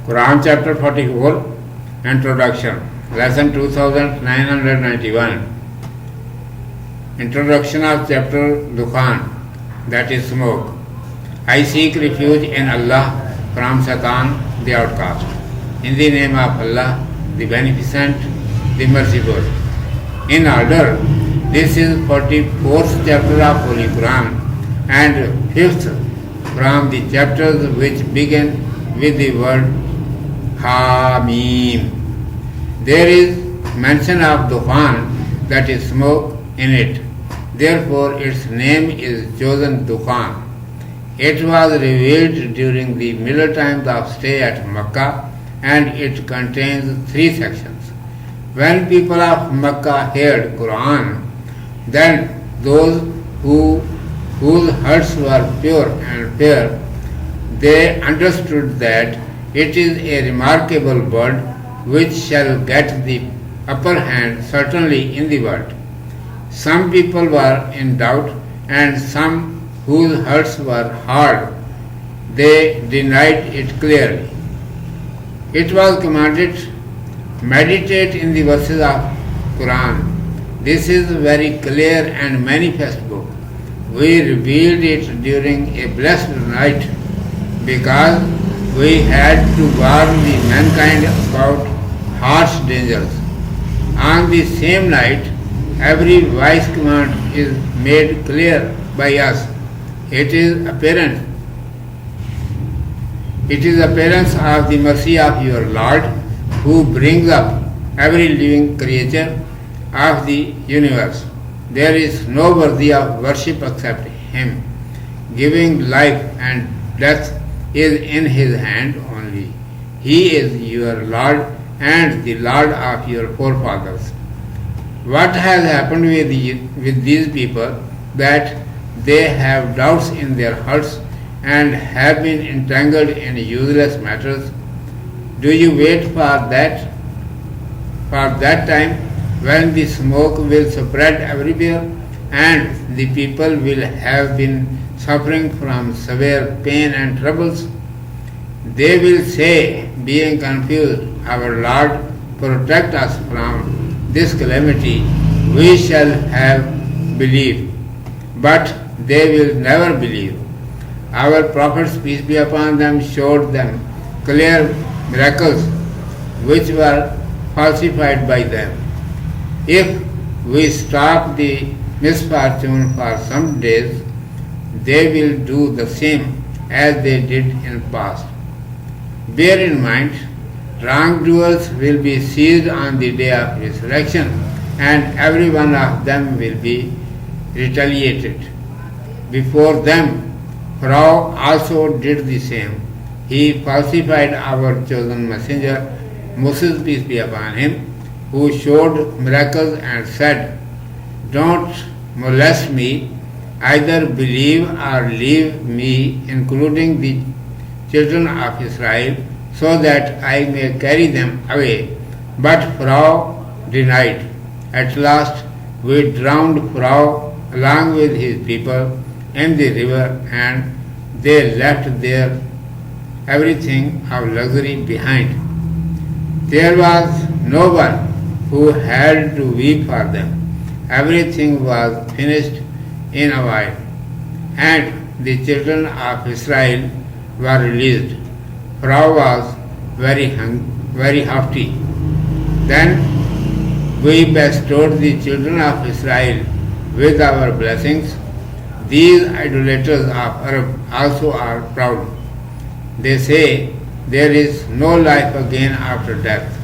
Quran chapter 44, Introduction, lesson 2991. Introduction of chapter Dukhan, that is smoke. I seek refuge in Allah from Satan, the outcast. In the name of Allah, the Beneficent, the Merciful. In order, this is 44th chapter of Holy Quran and 5th from the chapters which begin with the word Hamim. There is mention of Dukhan, that is smoke, in it. Therefore, its name is chosen Dukhan. It was revealed during the middle times of stay at Makkah, and it contains 3 sections. When people of Makkah heard Quran, then those whose hearts were pure and fair, they understood that it is a remarkable bird which shall get the upper hand certainly in the world. Some people were in doubt, and some whose hearts were hard, they denied it clearly. It was commanded, meditate in the verses of Quran. This is a very clear and manifest book. We revealed it during a blessed night because we had to warn the mankind about harsh dangers. On the same night, every wise command is made clear by us. It is apparent. It is appearance of the mercy of your Lord, who brings up every living creature of the universe. There is no worthy of worship except Him. Giving life and death is in His hand only. He is your Lord and the Lord of your forefathers. What has happened with these people that they have doubts in their hearts and have been entangled in useless matters? Do you wait for that time when the smoke will spread everywhere and the people will have been suffering from severe pain and troubles? They will say, being confused, our Lord, protect us from this calamity. We shall have believed. But they will never believe. Our prophets, peace be upon them, showed them clear miracles which were falsified by them. If we stop the misfortune for some days, they will do the same as they did in the past. Bear in mind, wrongdoers will be seized on the day of resurrection, and every one of them will be retaliated. Before them, Pharaoh also did the same. He falsified our chosen messenger, Moses, peace be upon him, who showed miracles and said, don't molest me, either believe or leave me, including the children of Israel, so that I may carry them away. But Pharaoh denied. At last we drowned Pharaoh along with his people in the river, and they left their everything of luxury behind. There was no one who had to weep for them. Everything was finished in a while, and the children of Israel were released. Pharaoh was very haughty. Then we bestowed the children of Israel with our blessings. These idolaters of Arab also are proud. They say there is no life again after death.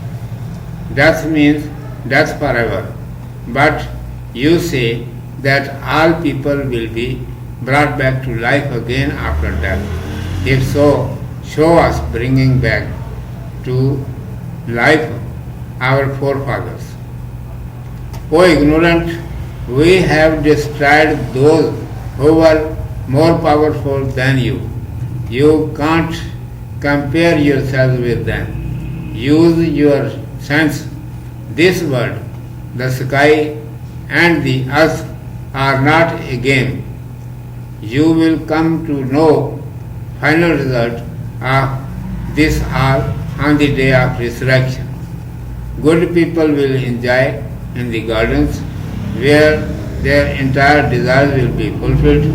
Death means death forever. But you say that all people will be brought back to life again after death. If so, show us bringing back to life our forefathers. O ignorant, we have destroyed those who were more powerful than you. You can't compare yourselves with them. Use your sense. This world, the sky and the earth are not a game. You will come to know final result of this all on the day of resurrection. Good people will enjoy in the gardens where their entire desires will be fulfilled,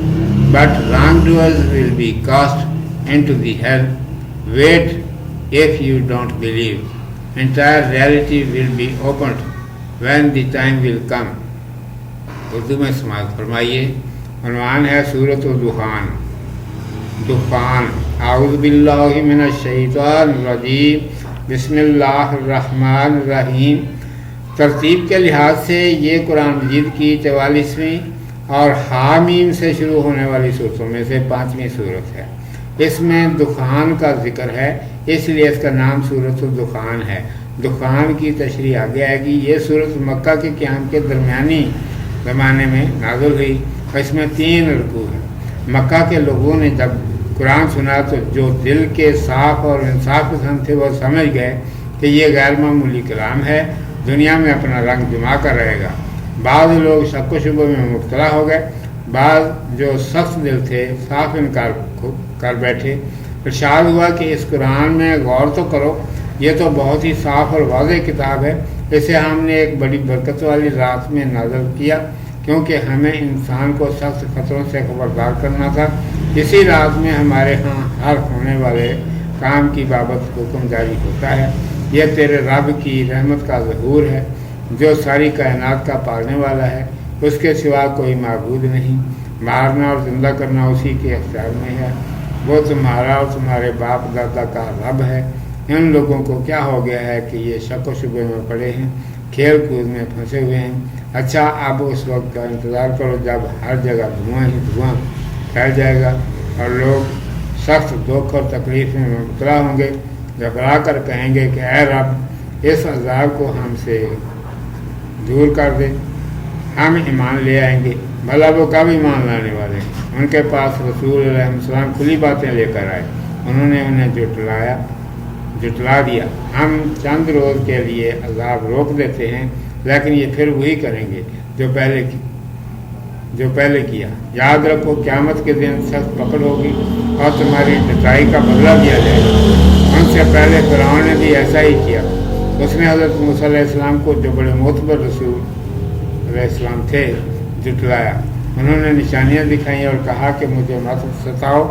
but wrongdoers will be cast into the hell. Wait if you don't believe. Entire reality will be opened when the time will come. Urdu میں سماعت فرمائیے. عنوان ہے سورۃ الدخان. دخان. اعوذ باللہ من الشیطان الرجیم. بسم اللہ الرحمن الرحیم. ترتیب کے لحاظ سے یہ قرآن مجید کی 44ویں اور حامیم سے شروع ہونے والی صورتوں میں سے 5ویں صورت ہے. اس میں دخان کا ذکر ہے، اس لیے اس کا نام سورۃ الدخان ہے. دخان کی تشریح آگے آئے گی. یہ صورت مکہ کے قیام کے درمیانی زمانے میں نازل ہوئی. اس میں 3 رکوع ہیں. مکہ کے لوگوں نے جب قرآن سنا تو جو دل کے صاف اور انصاف پسند تھے وہ سمجھ گئے کہ یہ غیر معمولی کلام ہے، دنیا میں اپنا رنگ جما کر رہے گا. بعض لوگ شک و شبہ میں مبتلا ہو گئے. بعض جو سخت دل تھے صاف انکار کر بیٹھے. ارشاد ہوا کہ اس قرآن میں غور تو کرو، یہ تو بہت ہی صاف اور واضح کتاب ہے. اسے ہم نے ایک بڑی برکت والی رات میں نازل کیا کیونکہ ہمیں انسان کو سخت خطروں سے خبردار کرنا تھا. اسی رات میں ہمارے ہاں ہر ہونے والے کام کی بابت حکم جاری ہوتا ہے. یہ تیرے رب کی رحمت کا ظہور ہے جو ساری کائنات کا پالنے والا ہے. اس کے سوا کوئی معبود نہیں. مارنا اور زندہ کرنا اسی کے اختیار میں ہے. وہ تمہارا اور تمہارے باپ دادا کا رب ہے. ان لوگوں کو کیا ہو گیا ہے کہ یہ شک و شبے میں پڑے ہیں، کھیل کود میں پھنسے ہوئے ہیں. اچھا اب اس وقت کا انتظار کرو جب ہر جگہ دھواں ہی دھواں پھیل جائے گا اور لوگ سخت دکھ اور تکلیف میں مبتلا ہوں گے. گھبرا کر کہیں گے کہ اے رب اس عذاب کو ہم سے دور کر دے، ہم ایمان لے آئیں گے. بھلا وہ کب ایمان لانے والے ہیں؟ ان کے پاس رسول علیہ السلام کھلی باتیں لے کر آئے، انہوں نے انہیں جھٹلا دیا. ہم چند روز کے لیے عذاب روک دیتے ہیں لیکن یہ پھر وہی کریں گے جو پہلے کیا. یاد رکھو قیامت کے دن سخت پکڑ ہوگی اور تمہاری ڈٹائی کا بدلہ دیا جائے گا. ان سے پہلے فرعون نے بھی ایسا ہی کیا. اس نے حضرت موسیٰ علیہ السلام کو جو بڑے معتبر رسول علیہ السلام تھے جھٹلایا. انہوں نے نشانیاں دکھائیں اور کہا کہ مجھے مت ستاؤ،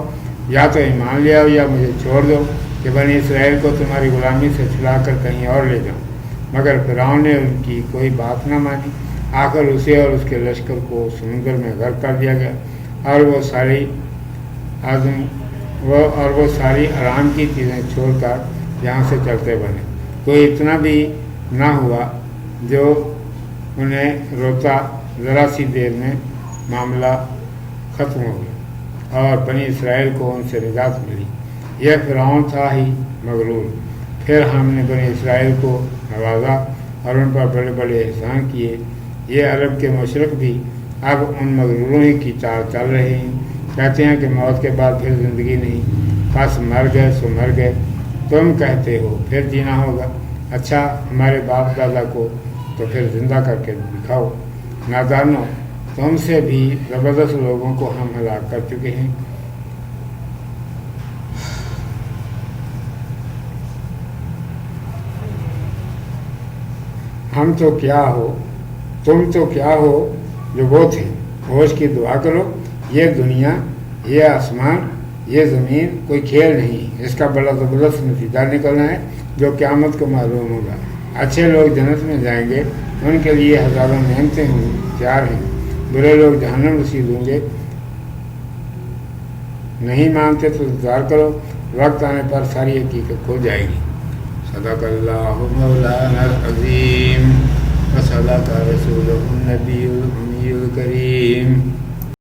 یا تو ایمان لے آؤ یا مجھے چھوڑ دو کہ بنی اسرائیل کو تمہاری غلامی سے چھڑا کر کہیں اور لے جاؤں. مگر فرعون نے ان کی کوئی بات نہ مانی. آخر اسے اور اس کے لشکر کو سمندر میں غرق کر دیا گیا اور وہ ساری آرام کی چیزیں چھوڑ کر یہاں سے چلتے بنے. کوئی اتنا بھی نہ ہوا جو انہیں روتا. ذرا سی دیر میں معاملہ ختم ہو گیا اور بنی اسرائیل کو ان سے نجات ملی. یہ فرعون تھا ہی مغرور. پھر ہم نے بنی اسرائیل کو نوازا اور ان پر بڑے بڑے احسان کیے. یہ عرب کے مشرق بھی اب ان مغروروں ہی کی چال چل رہے ہیں. کہتے ہیں کہ موت کے بعد پھر زندگی نہیں، بس مر گئے سو مر گئے. تم کہتے ہو پھر جینا ہوگا. اچھا ہمارے باپ دادا کو تو پھر زندہ کر کے دکھاؤ. نادانو تم سے بھی زبردست لوگوں کو ہم ہلاک کر چکے ہیں. ہم تو کیا ہو، تم تو کیا ہو جو وہ تھے. ہوش کی دعا کرو. یہ دنیا، یہ آسمان، یہ زمین کوئی کھیل نہیں. اس کا بڑا زبردست نتیجہ نکلنا ہے جو قیامت کو معلوم ہوگا. اچھے لوگ جنت میں جائیں گے، ان کے لیے ہزاروں نعمتیں تیار ہیں. برے لوگ جہنم رسید ہوں گے. نہیں مانتے تو انتظار کرو، وقت آنے پر ساری حقیقت کھل جائے گی. صدق اللہ مولانا العظیم و صدق رسولہ النبی الامی الکریم.